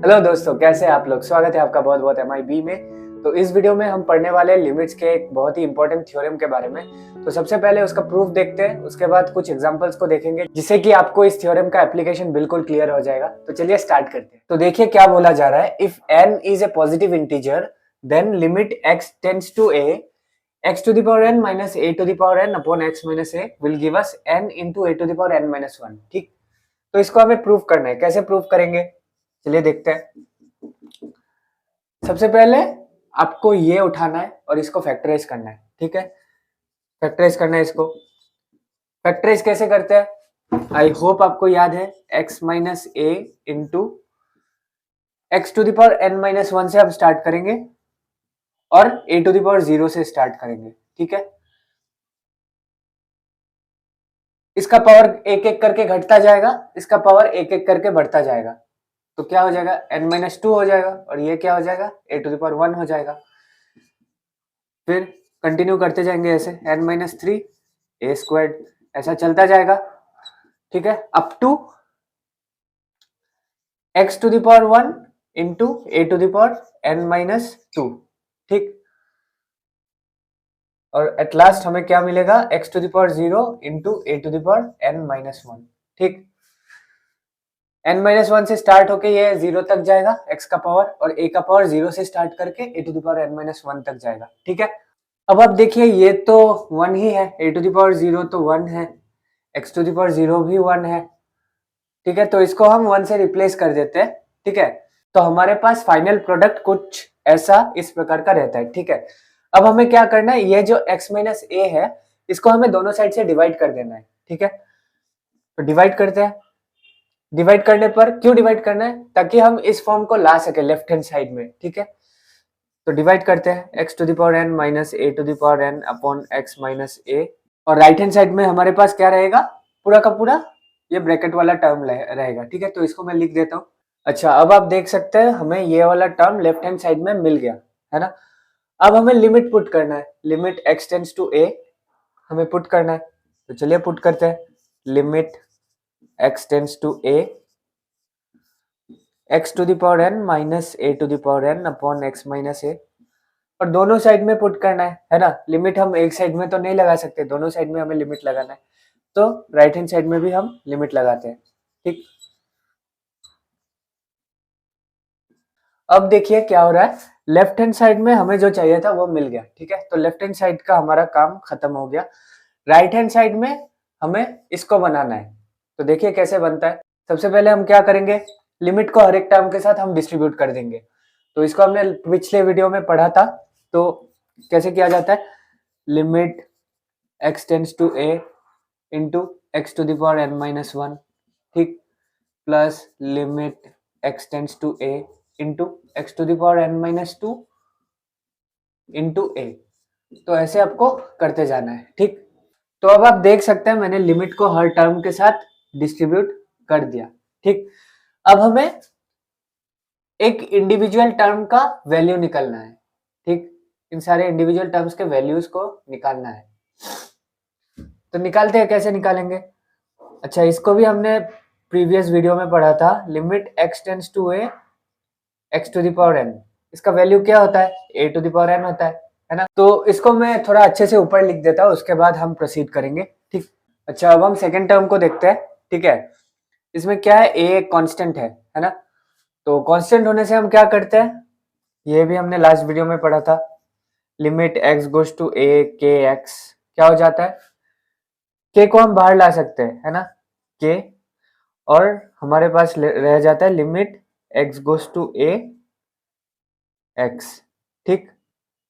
Hello दोस्तों, कैसे हैं आप लोग। स्वागत है आपका बहुत बहुत MIB में। तो इस वीडियो में हम पढ़ने वाले हैं लिमिट्स के एक बहुत ही इंपॉर्टेंट थ्योरम के बारे में। तो सबसे पहले उसका प्रूफ देखते हैं, उसके बाद कुछ एग्जांपल्स को देखेंगे जिससे कि आपको इस थ्योरम का एप्लीकेशन बिल्कुल क्लियर हो जाएगा। तो चलिए स्टार्ट करते हैं। तो देखिए क्या बोला जा रहा है। If n is a positive integer then limit x tends to a x to the power n minus a to the power n upon x minus a will give us n into a to the power n minus 1। ठीक, तो इसको हमें proof करना है। कैसे proof करेंगे, चलिए देखते हैं। सबसे पहले आपको ये उठाना है और इसको फैक्टराइज करना है। ठीक है, फैक्टराइज करना है। इसको फैक्टराइज कैसे करते हैं, आई होप आपको याद है। x minus a into x to the power n minus 1 से हम स्टार्ट करेंगे और a टू दावर 0 से स्टार्ट करेंगे। ठीक है, इसका पावर एक एक करके घटता जाएगा, इसका पावर एक एक करके बढ़ता जाएगा। तो क्या हो जाएगा, n माइनस 2 हो जाएगा और ये क्या हो जाएगा, a टू दावर 1 हो जाएगा। फिर कंटिन्यू करते जाएंगे ऐसे, n माइनस 3 a स्क्वायर्ड, ऐसा चलता जाएगा। ठीक है, up to x to the power 1 into a to the power n minus 2। ठीक, और एट लास्ट हमें क्या मिलेगा, x to the power 0 into a to the power n minus 1। ठीक, n माइनस 1 से स्टार्ट होके ये 0 तक जाएगा x का पावर, और a का पावर 0 से स्टार्ट करके a to the power n minus 1 तक जाएगा। ठीक है, अब आप देखिए ये तो 1 ही है, a टू दावर 0 तो 1 है, x टू दावर 0 भी 1 है। ठीक है, तो इसको हम 1 से रिप्लेस कर देते हैं। ठीक है, तो हमारे पास फाइनल प्रोडक्ट कुछ ऐसा इस प्रकार का रहता है। ठीक है, अब हमें क्या करना है, ये जो x माइनस ए है इसको हमें दोनों साइड से डिवाइड कर देना है। ठीक है, तो डिवाइड करते हैं। डिवाइड करने पर क्यों डिवाइड करना है, ताकि हम इस फॉर्म को ला सके लेफ्ट हैंड साइड में। ठीक है, तो डिवाइड करते हैं, x to the power n minus a to the power n upon x minus a, और राइट हैंड साइड में हमारे पास क्या रहेगा, पूरा का पूरा ये ब्रैकेट वाला टर्म रहेगा। ठीक है, तो इसको मैं लिख देता हूँ। अच्छा, अब आप देख सकते हैं हमें ये वाला टर्म लेफ्ट हैंड साइड में मिल गया है ना। अब हमें लिमिट पुट करना है, limit x tends to a हमें पुट करना है। तो चलिए पुट करते हैं, limit x tends to a x to the power n minus a to the power n upon x minus a, और दोनों साइड में पुट करना है ना। लिमिट हम एक साइड में तो नहीं लगा सकते, दोनों साइड में हमें लिमिट लगाना है। तो राइट हैंड साइड में भी हम लिमिट लगाते हैं। ठीक, अब देखिए क्या हो रहा है, लेफ्ट हैंड साइड में हमें जो चाहिए था वो मिल गया। ठीक है, तो लेफ्ट हैंड साइड का हमारा काम खत्म हो गया। राइट हैंड साइड में हमें इसको बनाना है। तो देखिए कैसे बनता है। सबसे पहले हम क्या करेंगे, लिमिट को हर एक टर्म के साथ हम डिस्ट्रीब्यूट कर देंगे। तो इसको हमने पिछले वीडियो में पढ़ा था। तो कैसे किया जाता है, limit x tends to a into x to the power n minus 1। ठीक, plus limit x tends to a into x to the power n minus 2 into a। तो ऐसे आपको करते जाना है। ठीक, तो अब आप देख सकते हैं मैंने लिमिट को हर टर्म के साथ डिस्ट्रीब्यूट कर दिया। ठीक, अब हमें एक इंडिविजुअल टर्म का वैल्यू निकालना है। ठीक, इन सारे इंडिविजुअल टर्म्स के वैल्यूज को निकालना है। तो निकालते हैं, कैसे निकालेंगे। अच्छा, इसको भी हमने प्रीवियस वीडियो में पढ़ा था। Limit x tends to a x to the power n, इसका वैल्यू क्या होता है, a to the power n होता है ना। तो इसको मैं थोड़ा अच्छे से ऊपर लिख देता हूँ, उसके बाद हम प्रोसीड करेंगे। ठीक, अच्छा अब हम सेकेंड टर्म को देखते हैं। ठीक है, इसमें क्या है, a कांस्टेंट है ना। तो कांस्टेंट होने से हम क्या करते हैं, ये भी हमने लास्ट वीडियो में पढ़ा था। Limit x goes to a k x, क्या हो जाता है, k को हम बाहर ला सकते हैं है ना, k, और हमारे पास रह जाता है limit x goes to a x। ठीक,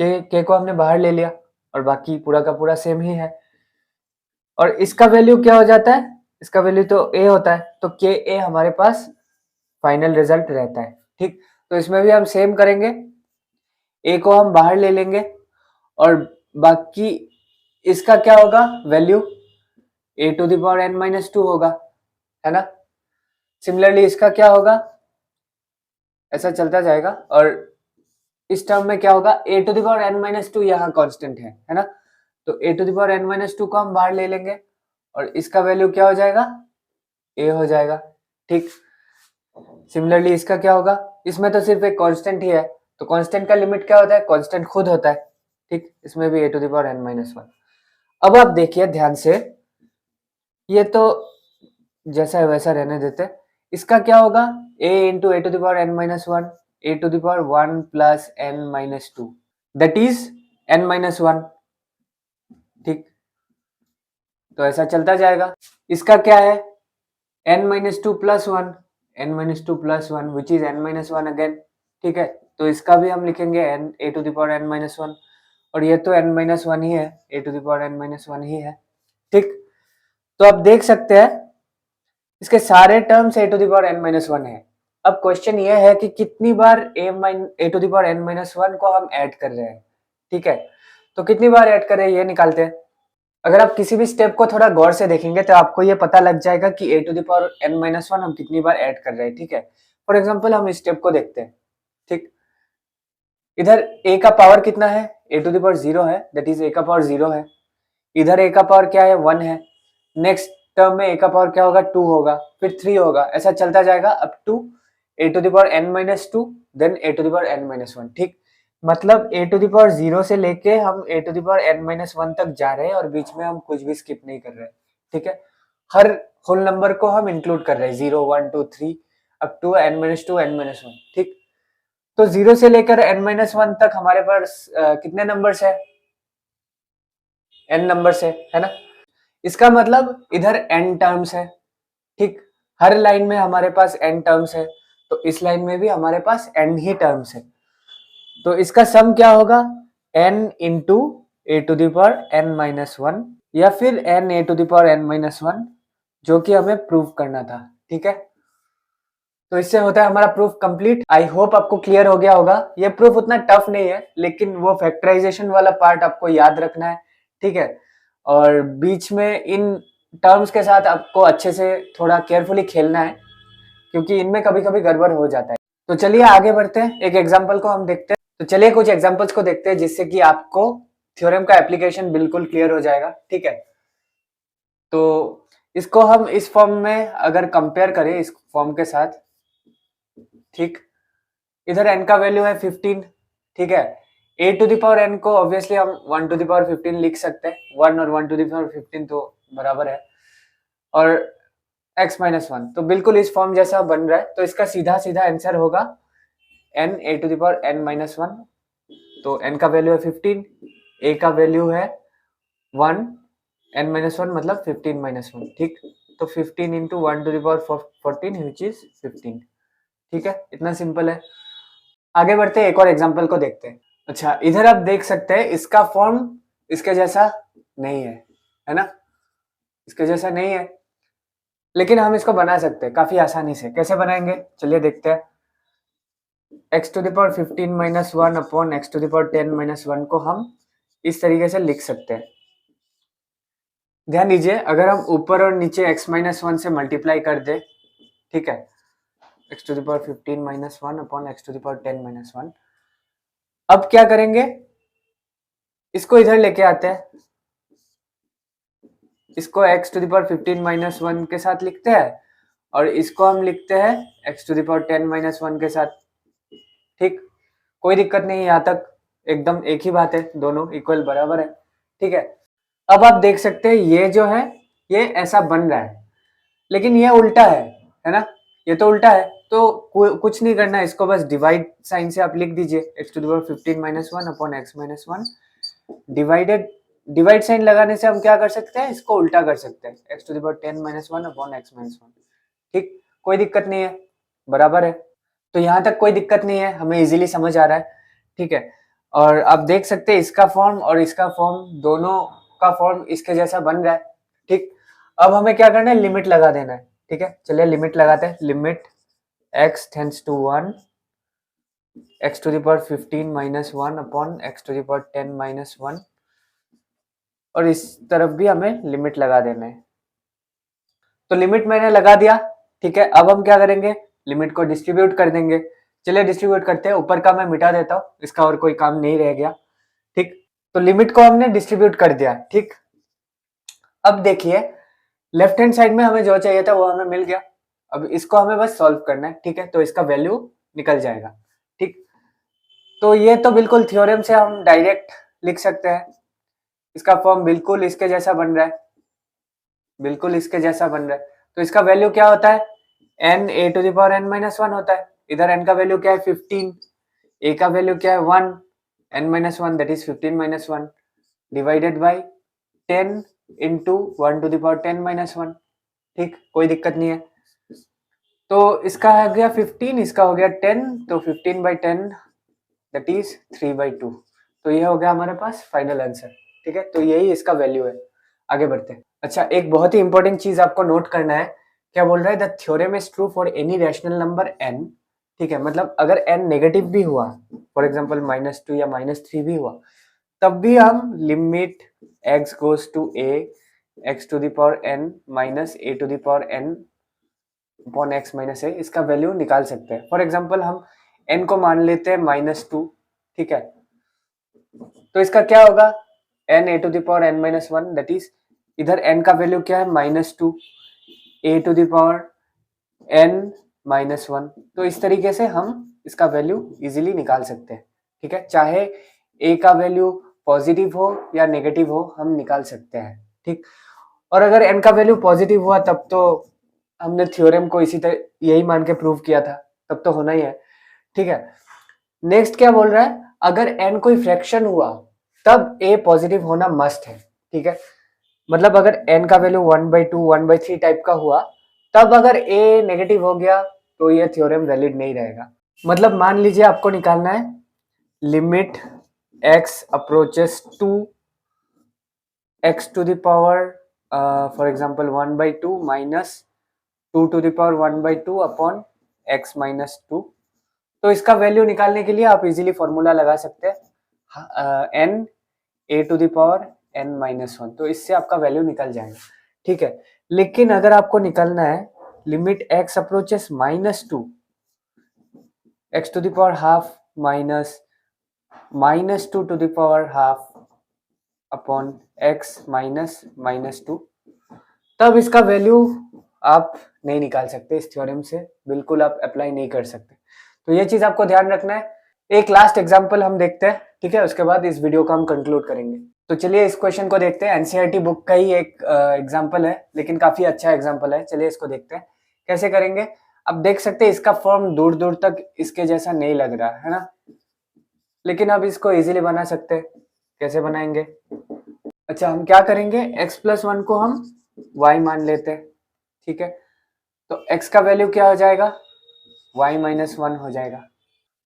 k को हमने बाहर ले लिया और बाकी पूरा का पूरा सेम ही है। और इसका वैल्यू क्या हो जाता है, इसका वैल्यू तो a होता है, तो k a हमारे पास फाइनल रिजल्ट रहता है। ठीक, तो इसमें भी हम सेम करेंगे, a को हम बाहर ले लेंगे और बाकी इसका क्या होगा, value a to the power n minus 2 होगा है ना। सिमिलरली इसका क्या होगा, ऐसा चलता जाएगा। और इस टर्म में क्या होगा, a to the power n minus 2 यहाँ कॉन्स्टेंट है ना। तो a to the power n minus 2 को हम बाहर ले लेंगे और इसका वैल्यू क्या हो जाएगा, a हो जाएगा। ठीक, सिमिलरली इसका क्या होगा, इसमें तो सिर्फ एक कांस्टेंट ही है, तो कांस्टेंट का लिमिट क्या होता है, कांस्टेंट खुद होता है, ठीक। इसमें भी a⁻n-1। अब आप देखिए ध्यान से, ये तो जैसा है वैसा रहने देते, इसका क्या होगा, a into a⁻n-1, a⁻1 plus n-2, that is n-1, ठीक। तो ऐसा चलता जाएगा। इसका क्या है, n-2 plus 1, n-2 plus 1 which is n-1 again, ठीक है। तो इसका भी हम लिखेंगे a⁻n-1, और ये तो n-1 ही है, a⁻n-1 ही है, ठीक। तो आप देख सकते हैं इसके सारे टर्म्स a⁻n-1 है। अब क्वेश्चन ये है कि कितनी बार a⁻n-1 को हम ऐड कर रहे हैं, ठीक है। तो कितनी बार ऐड कर रहे हैं ये निकालते हैं। अगर आप किसी भी स्टेप को थोड़ा गौर से देखेंगे तो आपको ये पता लग जाएगा कि a⁻n-1 हम कितनी बार ऐड कर रहे हैं, ठीक है। फॉर एग्जाम्पल हम इस स्टेप को देखते हैं, ठीक। इधर a का पावर कितना है, a⁻0 है, दैट इज a का पावर 0 है। इधर a का पावर क्या है, 1 है। नेक्स्ट टर्म में a का पावर क्या होगा, 2 होगा, फिर 3 होगा, ऐसा चलता जाएगा up to a⁻n-2 then a⁻n-1, ठीक। मतलब a⁻0 से लेके हम a⁻n-1 तक जा रहे हैं और बीच में हम कुछ भी स्किप नहीं कर रहे हैं, ठीक है। हर होल नंबर को हम इंक्लूड कर रहे हैं, 0 1 2 3 अप टू n-2 n-1, ठीक। तो 0 से लेकर n-1 तक हमारे पास कितने नंबर्स है, n नंबर्स है ना। इसका मतलब इधर n टर्म्स है, ठीक। हर लाइन में हमारे पास n टर्म्स है, तो इस लाइन में भी हमारे पास n ही टर्म्स है। तो इसका सम क्या होगा, n इंटू a⁻n-1 या फिर n a⁻n-1, जो कि हमें प्रूव करना था, ठीक है। तो इससे होता है हमारा प्रूफ कंप्लीट। आई होप आपको क्लियर हो गया होगा। ये प्रूफ उतना टफ नहीं है, लेकिन वो फैक्टराइजेशन वाला पार्ट आपको याद रखना है, ठीक है। और बीच में इन टर्म्स के साथ आपको अच्छे से थोड़ा केयरफुली खेलना है, क्योंकि इनमें कभी कभी गड़बड़ हो जाता है। तो चलिए आगे बढ़ते हैं, एक एग्जाम्पल को हम देखते हैं। तो चलिए कुछ एग्जाम्पल्स को देखते हैं, जिससे कि आपको थ्योरम का एप्लीकेशन बिल्कुल क्लियर हो जाएगा, ठीक है। तो इसको हम इस फॉर्म में अगर कंपेयर करें इस फॉर्म के साथ, ठीक। इधर n का वैल्यू है 15, ठीक है। a⁻n को ऑब्वियसली हम 1⁻15 लिख सकते हैं, 1 और 1⁻15 तो बराबर है, और x-1 तो बिल्कुल इस फॉर्म जैसा बन रहा है। तो इसका सीधा सीधा आंसर होगा n a⁻n-1। तो n का वैल्यू है 15, a का वैल्यू है 1, n-1 मतलब 15-1, ठीक। तो 15 इंटू 1⁻14 विच इज 15, ठीक है। इतना सिंपल है। आगे बढ़ते हैं, एक और एग्जांपल को देखते हैं। अच्छा, इधर आप देख सकते हैं इसका फॉर्म इसके जैसा नहीं है ना, इसके जैसा नहीं है, लेकिन हम इसको बना सकते हैं काफी आसानी से। कैसे बनाएंगे, चलिए देखते हैं। x⁻15-1 अपॉन x⁻10-1 को हम इस तरीके से लिख सकते हैं। ध्यान दीजिए, अगर हम ऊपर और नीचे x-1 से मल्टीप्लाई कर दे, ठीक है, x⁻15-1 अपॉन x⁻10-1। अब क्या करेंगे, इसको इधर लेके आते हैं, इसको x⁻15-1 के साथ लिखते हैं और इसको हम लिखते हैं x⁻10-1 के साथ, ठीक। कोई दिक्कत नहीं, यहाँ तक एकदम एक ही बात है, दोनों इक्वल बराबर है, ठीक है। अब आप देख सकते हैं ये जो है ये ऐसा बन रहा है, लेकिन ये उल्टा है ना, ये तो उल्टा है। तो कुछ नहीं करना है, इसको बस डिवाइड साइन से आप लिख दीजिए, x⁻15-1 upon x-1 divided, divide sign लगाने से हम क्या कर सकते हैं, इसको उल्टा कर सकते हैं, x⁻10-1 अपॉन x-1, ठीक। कोई दिक्कत नहीं है, बराबर है। तो यहाँ तक कोई दिक्कत नहीं है, हमें इजीली समझ आ रहा है, ठीक है। और आप देख सकते हैं इसका फॉर्म और इसका फॉर्म, दोनों का फॉर्म इसके जैसा बन रहा है, ठीक। अब हमें क्या करना है, लिमिट लगा देना है, ठीक है। चलिए लिमिट लगाते हैं। Limit x tends to 1 x⁻15-1 upon x⁻10-1, और इस तरफ भी हमें लिमिट लगा देना है। तो लिमिट मैंने लगा दिया, ठीक है। अब हम क्या करेंगे, लिमिट को डिस्ट्रीब्यूट कर देंगे। चलिए डिस्ट्रीब्यूट करते हैं, ऊपर का मैं मिटा देता हूँ, इसका और कोई काम नहीं रह गया, ठीक। तो लिमिट को हमने डिस्ट्रीब्यूट कर दिया, ठीक। अब देखिए लेफ्ट हैंड साइड में हमें जो चाहिए था वो हमें मिल गया। अब इसको हमें बस सॉल्व करना है, ठीक है, तो इसका वैल्यू निकल जाएगा, ठीक। तो ये तो बिल्कुल थ्योरम से हम डायरेक्ट लिख सकते हैं, इसका फॉर्म बिल्कुल इसके जैसा बन रहा है, बिल्कुल इसके जैसा बन रहा है। तो इसका वैल्यू क्या होता है, n a⁻n-1 होता है। इधर n का वैल्यू क्या है 15, a का वैल्यू क्या है 1, n-1 that is 15-1 divided by 10 into 1⁻10-1, ठीक, कोई दिक्कत नहीं है। तो इसका हो गया 15, इसका हो गया 10, तो 15/10 दैट इज 3/2। तो ये हो गया हमारे पास फाइनल आंसर, ठीक है। तो यही इसका वैल्यू है। आगे बढ़ते हैं। अच्छा, एक बहुत ही इंपॉर्टेंट चीज आपको नोट करना है, क्या बोल रहा है, the theorem is true for any rational number n, ठीक है, मतलब अगर n नेगेटिव भी हुआ, फॉर एग्जांपल -2 या -3 भी हुआ, तब भी हम limit x goes to a x⁻n minus a⁻n upon x minus a इसका वैल्यू निकाल सकते हैं। फॉर एग्जांपल हम n को मान लेते हैं -2, ठीक है, तो इसका क्या होगा n a⁻n-1 दैट इज इधर n का वैल्यू क्या है -2 a⁻n-1, तो इस तरीके से हम इसका वैल्यू इजीली निकाल सकते हैं, ठीक है, चाहे a का वैल्यू पॉजिटिव हो या नेगेटिव हो हम निकाल सकते हैं, ठीक। और अगर n का वैल्यू पॉजिटिव हुआ तब तो हमने थ्योरम को इसी तरह यही मान के प्रूव किया था, तब तो होना ही है, ठीक है। नेक्स्ट क्या बोल रहा है, अगर n कोई फ्रैक्शन हुआ तब a पॉजिटिव होना मस्ट है, ठीक है, मतलब अगर n का वैल्यू 1/2 1/3 टाइप का हुआ तब अगर a नेगेटिव हो गया तो ये थ्योरम वैलिड नहीं रहेगा। मतलब मान लीजिए आपको निकालना है limit x approaches to x to the power for example 1/2 minus 2 to the power 1/2 upon x minus 2। तो इसका वैल्यू निकालने के लिए आप इजीली फॉर्मूला लगा सकते हैं n a⁻n-1, तो इससे आपका वैल्यू निकल जाएगा, ठीक है। लेकिन अगर आपको निकालना है limit x approaches -2 x to the power half minus -2 to the power half upon x minus -2, तब इसका वैल्यू आप नहीं निकाल सकते, इस थ्योरम से बिल्कुल आप अप्लाई नहीं कर सकते। तो ये चीज आपको ध्यान रखना है। एक लास्ट एग्जांपल हम देखते हैं, ठीक है, उसके बाद इस वीडियो को हम कंक्लूड करेंगे। तो चलिए इस क्वेश्चन को देखते हैं, एनसीईआरटी बुक का ही एक एग्जांपल है, लेकिन काफी अच्छा एग्जांपल है। चलिए इसको देखते हैं कैसे करेंगे। अब देख सकते हैं इसका फॉर्म दूर दूर तक इसके जैसा नहीं लग रहा है ना, लेकिन अब इसको इजीली बना सकते हैं। कैसे बनाएंगे, अच्छा हम क्या करेंगे, x+1 को हम y मान लेते हैं, ठीक है, तो x का वैल्यू क्या हो जाएगा y-1 हो जाएगा।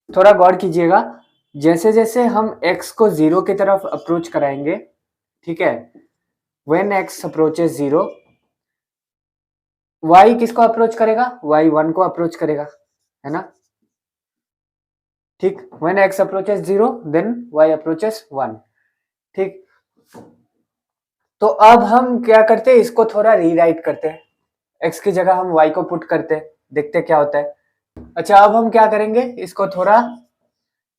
थोड़ा गौर कीजिएगा, जैसे जैसे हम x को 0 की तरफ अप्रोच कराएंगे, ठीक है, when x approaches 0 y किसको अप्रोच करेगा, y 1 को अप्रोच करेगा, है ना, ठीक, when x approaches 0 then y approaches 1, ठीक। तो अब हम क्या करते हैं, इसको थोड़ा रीराइट करते हैं, x की जगह हम y को पुट करते हैं, देखते हैं क्या होता है। अच्छा अब हम क्या करेंगे, इसको थोड़ा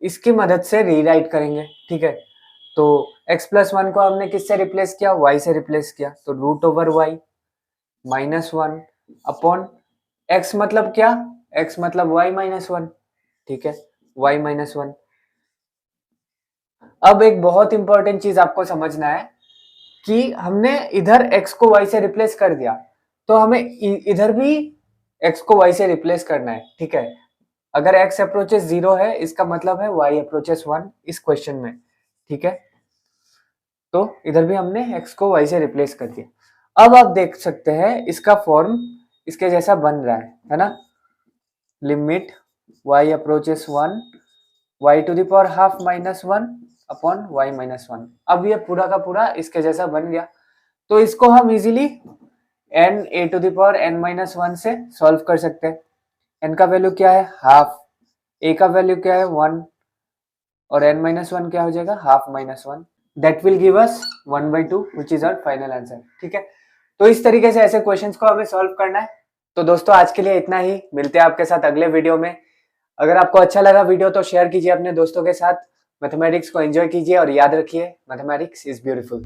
इसकी मदद से रीराइट करेंगे, ठीक है, तो x+1 को हमने किससे रिप्लेस किया, y से रिप्लेस किया, तो √y -1 अपॉन x मतलब क्या, x मतलब y-1, ठीक है, y-1। अब एक बहुत इंपॉर्टेंट चीज आपको समझना है कि हमने इधर x को y से रिप्लेस कर दिया, तो हमें इधर भी x को y से रिप्लेस करना है, ठीक है। अगर x अप्रोचेस 0 है इसका मतलब है y अप्रोचेस 1 इस क्वेश्चन में, ठीक है, तो इधर भी हमने x को y से रिप्लेस कर दिया। अब आप देख सकते हैं इसका फॉर्म इसके जैसा बन रहा है ना, limit y approaches 1 y to the power half -1 upon y-1। अब ये पूरा का पूरा इसके जैसा बन गया, तो इसको हम इजीली n a⁻n-1 से सॉल्व कर सकते हैं। n का वैल्यू क्या है हाफ, a का वैल्यू क्या है 1 और n-1 क्या हो जाएगा half -1, that will give us 1/2 which is our final answer, ठीक है। तो इस तरीके से ऐसे क्वेश्चंस को हमें सॉल्व करना है। तो दोस्तों आज के लिए इतना ही, मिलते हैं आपके साथ अगले वीडियो में। अगर आपको अच्छा लगा वीडियो तो शेयर कीजिए अपने दोस्तों के साथ, मैथमेटिक्स को एंजॉय कीजिए और याद रखिए मैथमेटिक्स इज ब्यूटीफुल।